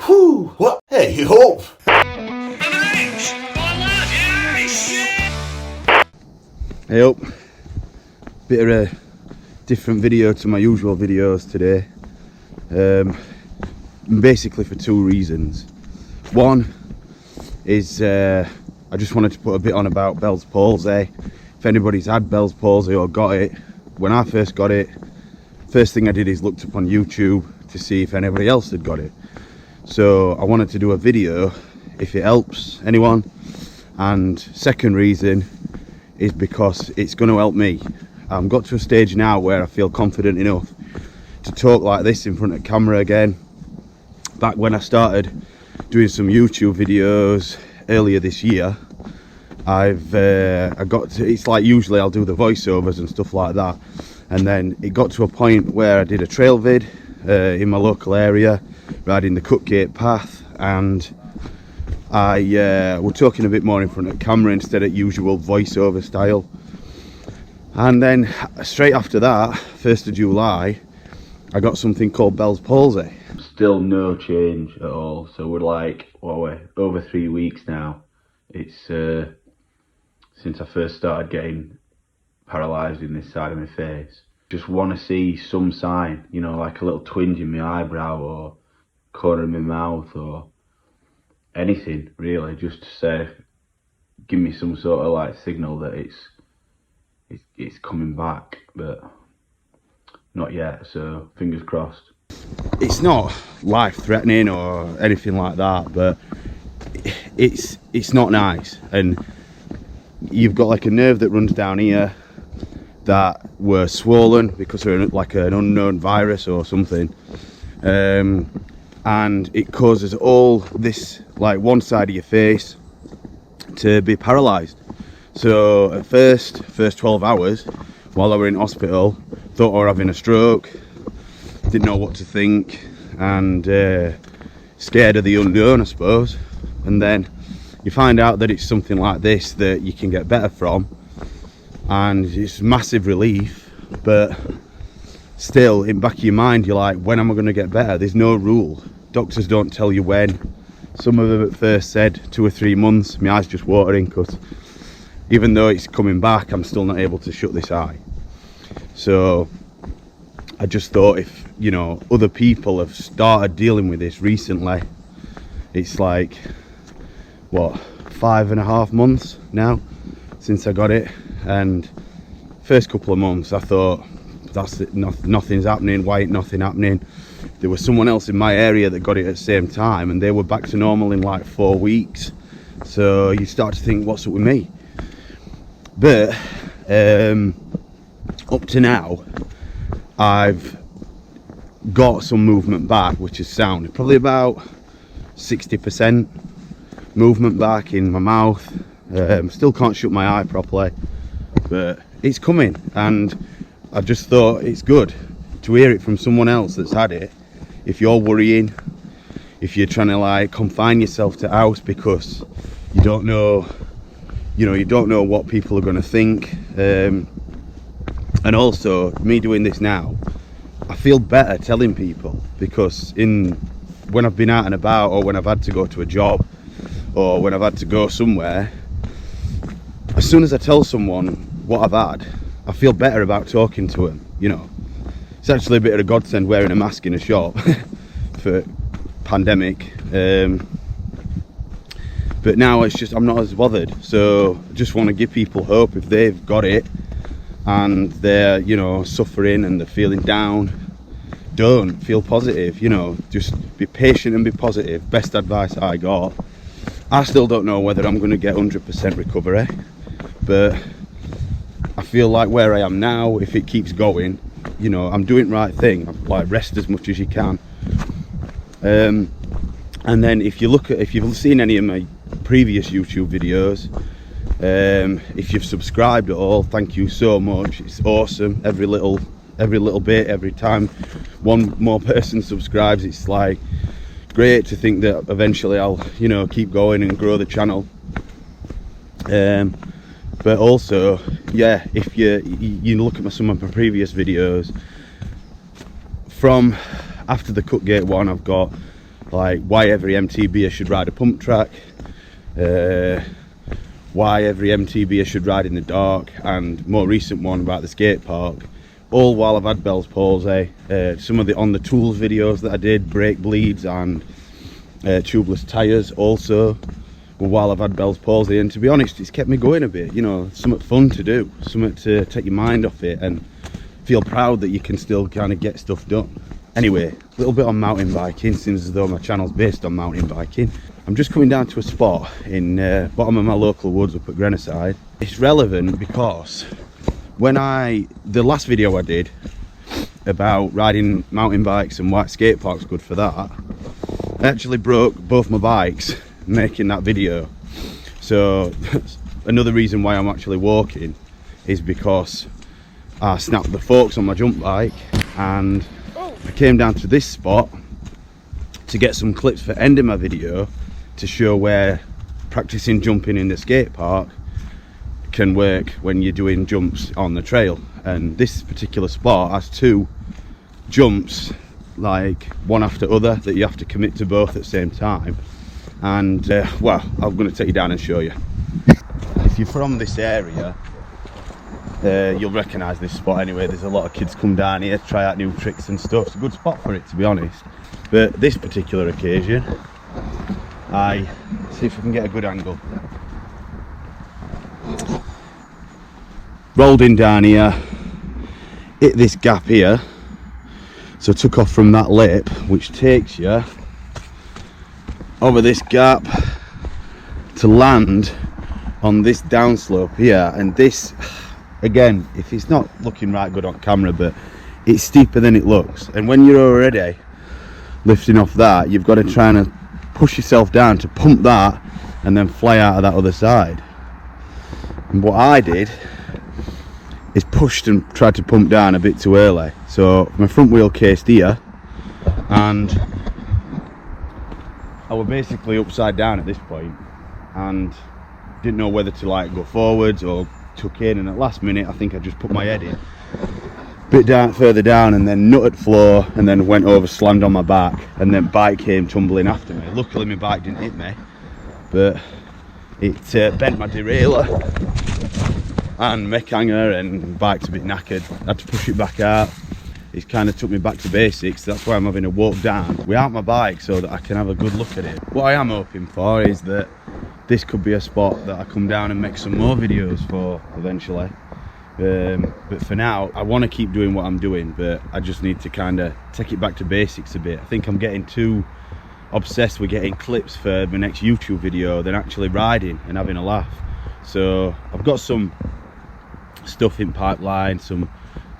Whew, what? Hey, hope. Hey up, bit of a different video to my usual videos today, basically for two reasons. One is I just wanted to put a bit on about Bell's palsy. If anybody's had Bell's palsy or got it, when I first got it, first thing I did is looked up on YouTube to see if anybody else had got it. So I wanted to do a video if it helps anyone, and second reason is because it's going to help me. I've got to a stage now where I feel confident enough to talk like this in front of camera again. Back when I started doing some YouTube videos earlier this year, I got to, it's like usually I'll do the voiceovers and stuff like that, and then it got to a point where I did a trail vid in my local area, riding the Cutgate path, and I we're talking a bit more in front of camera instead of usual voiceover style. And then straight after that, 1st of July, I got something called Bell's palsy. Still no change at all. So we're like, what are we, over 3 weeks now. It's since I first started getting paralysed in this side of my face. Just want to see some sign, you know, like a little twinge in my eyebrow or corner of my mouth or anything really, just to say, give me some sort of like signal that it's coming back, but not yet, so fingers crossed. It's not life-threatening or anything like that, but it's not nice, and you've got like a nerve that runs down here that were swollen because of like an unknown virus or something, and it causes all this, like one side of your face to be paralysed. So at first 12 hours while I were in hospital, thought I were having a stroke, didn't know what to think, and scared of the unknown, I suppose. And then you find out that it's something like this that you can get better from, and it's massive relief, but still in the back of your mind you're like, when am I going to get better? There's no rule. Doctors don't tell you when. Some of them at first said 2 or 3 months. My eye's just watering because even though it's coming back, I'm still not able to shut this eye. So I just thought, if you know other people have started dealing with this recently, it's like what, 5.5 months now since I got it, and first couple of months I thought, that's it, nothing's happening, why ain't nothing happening? There was someone else in my area that got it at the same time and they were back to normal in like 4 weeks. So you start to think, what's up with me? But up to now I've got some movement back, which is sound. Probably about 60% movement back in my mouth. Still can't shut my eye properly, but it's coming, and I just thought it's good to hear it from someone else that's had it. If you're worrying, if you're trying to like confine yourself to house because you don't know, you know, you don't know what people are going to think, and also me doing this now, I feel better telling people, because when I've been out and about, or when I've had to go to a job, or when I've had to go somewhere, as soon as I tell someone what I've had, I feel better about talking to them, you know. It's actually a bit of a godsend wearing a mask in a shop for pandemic, but now it's just, I'm not as bothered. So I just want to give people hope if they've got it and they're, you know, suffering and they're feeling down. Don't feel positive, you know, just be patient and be positive. Best advice I got. I still don't know whether I'm going to get 100% recovery, but I feel like where I am now, if it keeps going, you know, I'm doing the right thing. I'm like, rest as much as you can, and then if you've seen any of my previous YouTube videos, if you've subscribed at all, thank you so much. It's awesome. Every little bit, every time one more person subscribes, it's like great to think that eventually I'll, you know, keep going and grow the channel. But also, yeah, if you look at some of my previous videos, from after the Cutgate one, I've got like why every MTBer should ride a pump track, why every MTBer should ride in the dark, and more recent one about the skate park, all while I've had Bell's palsy. Some of the on the tools videos that I did, brake bleeds and tubeless tyres also, well, while I've had Bell's palsy. And to be honest, it's kept me going a bit, you know, something fun to do, something to take your mind off it and feel proud that you can still kind of get stuff done. Anyway, a little bit on mountain biking, since as though my channel's based on mountain biking. I'm just coming down to a spot in bottom of my local woods up at Grenoside. It's relevant because when the last video I did about riding mountain bikes and why skate park's good for that, I actually broke both my bikes making that video. So another reason why I'm actually walking is because I snapped the forks on my jump bike, and I came down to this spot to get some clips for ending my video to show where practicing jumping in the skate park can work when you're doing jumps on the trail. And this particular spot has two jumps, like one after other, that you have to commit to both at the same time. And well, I'm going to take you down and show you. If you're from this area, you'll recognise this spot anyway. There's a lot of kids come down here to try out new tricks and stuff. It's a good spot for it, to be honest. But this particular occasion, I see if we can get a good angle. Rolled in down here, hit this gap here, so took off from that lip, which takes you over this gap to land on this downslope here. And this, again, if it's not looking right good on camera, but it's steeper than it looks. And when you're already lifting off that, you've got to try and push yourself down to pump that and then fly out of that other side. And what I did is pushed and tried to pump down a bit too early. So my front wheel cased here, and I was basically upside down at this point and didn't know whether to like go forwards or tuck in. And at last minute, I think I just put my head in a bit down, further down, and then nutted floor, and then went over, slammed on my back, and then bike came tumbling after me. Luckily my bike didn't hit me, but it bent my derailleur and mech hanger, and bike's a bit knackered. I had to push it back out. It's kind of took me back to basics. That's why I'm having a walk down without my bike so that I can have a good look at it. What I am hoping for is that this could be a spot that I come down and make some more videos for eventually. But for now, I want to keep doing what I'm doing, but I just need to kind of take it back to basics a bit. I think I'm getting too obsessed with getting clips for my next YouTube video than actually riding and having a laugh. So I've got some stuff in pipeline, some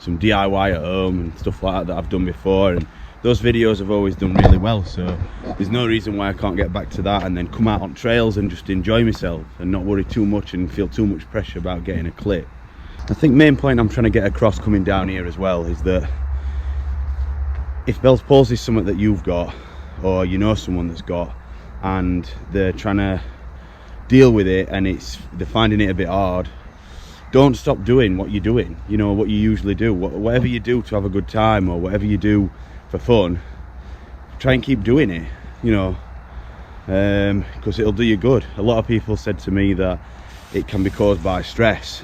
DIY at home and stuff like that I've done before, and those videos have always done really well, so there's no reason why I can't get back to that and then come out on trails and just enjoy myself and not worry too much and feel too much pressure about getting a clip. I think main point I'm trying to get across coming down here as well is that if Bell's palsy is something that you've got, or you know someone that's got, and they're trying to deal with it and they're finding it a bit hard, don't stop doing what you're doing, you know, what you usually do. Whatever you do to have a good time, or whatever you do for fun, try and keep doing it, you know, because it'll do you good. A lot of people said to me that it can be caused by stress.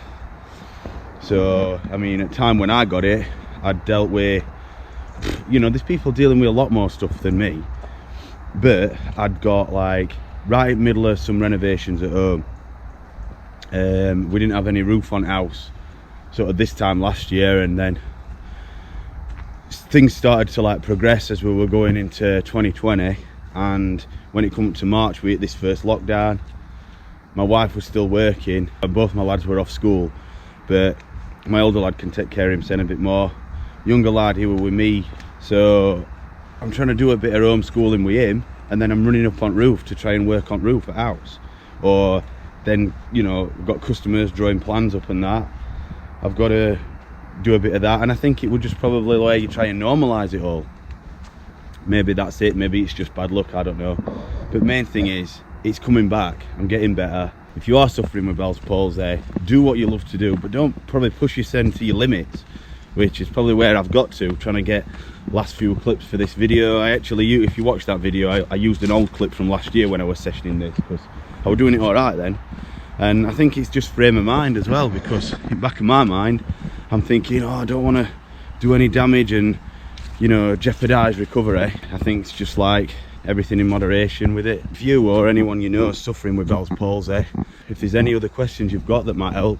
So, I mean, at the time when I got it, I'd dealt with, you know, there's people dealing with a lot more stuff than me, but I'd got like right in the middle of some renovations at home. We didn't have any roof on house sort of this time last year, and then things started to like progress as we were going into 2020, and when it came to March we hit this first lockdown. My wife was still working and both my lads were off school, but my older lad can take care of himself a bit more. Younger lad, he was with me, so I'm trying to do a bit of homeschooling with him, and then I'm running up on roof to try and work on roof at house, or then, you know, we've got customers drawing plans up and that. I've got to do a bit of that, and I think it would just probably let you try and normalise it all. Maybe that's it, maybe it's just bad luck, I don't know. But main thing is, it's coming back, I'm getting better. If you are suffering with Bell's palsy, do what you love to do, but don't probably push yourself to your limits. which is probably where I've got to, trying to get last few clips for this video. I actually, if you watch that video, I used an old clip from last year when I was sessioning this, because I was doing it all right then. And I think it's just frame of mind as well, because in the back of my mind I'm thinking, oh, I don't want to do any damage and, you know, jeopardize recovery. I think it's just like everything in moderation with it. If you or anyone you know is suffering with Bell's palsy, if there's any other questions you've got that might help,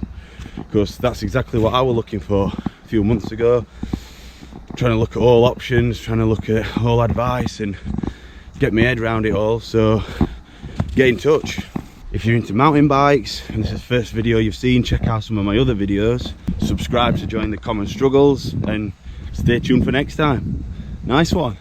because that's exactly what I was looking for a few months ago, trying to look at all options, trying to look at all advice and get my head around it all. So get in touch. If you're into mountain bikes and this is the first video you've seen, check out some of my other videos, subscribe to join the common struggles, and stay tuned for next time. Nice one.